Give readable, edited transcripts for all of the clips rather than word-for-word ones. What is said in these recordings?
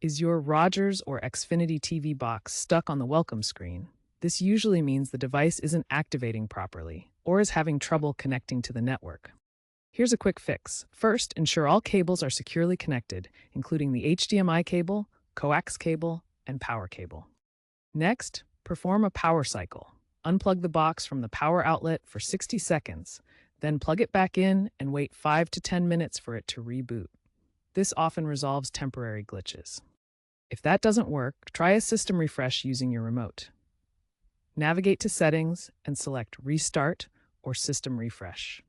Is your Rogers or Xfinity TV box stuck on the welcome screen? This usually means the device isn't activating properly or is having trouble connecting to the network. Here's a quick fix. First, ensure all cables are securely connected, including the HDMI cable, coax cable, and power cable. Next, perform a power cycle. Unplug the box from the power outlet for 60 seconds, then plug it back in and wait 5 to 10 minutes for it to reboot. This often resolves temporary glitches. If that doesn't work, try a system refresh using your remote. Navigate to Settings and select Restart or System Refresh.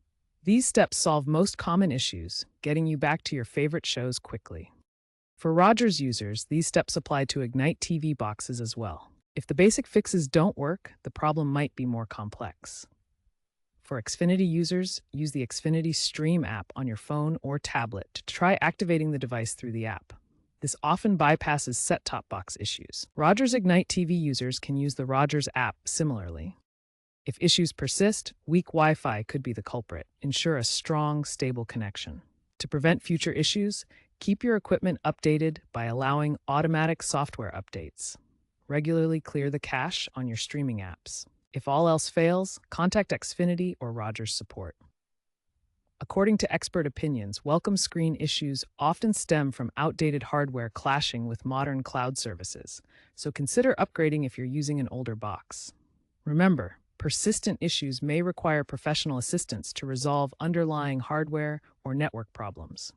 These steps solve most common issues, getting you back to your favorite shows quickly. For Rogers users, these steps apply to Ignite TV boxes as well. If the basic fixes don't work, the problem might be more complex. For Xfinity users, use the Xfinity Stream app on your phone or tablet to try activating the device through the app. This often bypasses set-top box issues. Rogers Ignite TV users can use the Rogers app similarly. If issues persist, weak Wi-Fi could be the culprit. Ensure a strong, stable connection. To prevent future issues, keep your equipment updated by allowing automatic software updates. Regularly clear the cache on your streaming apps. If all else fails, contact Xfinity or Rogers support. According to expert opinions, welcome screen issues often stem from outdated hardware clashing with modern cloud services, so consider upgrading if you're using an older box. Remember, persistent issues may require professional assistance to resolve underlying hardware or network problems.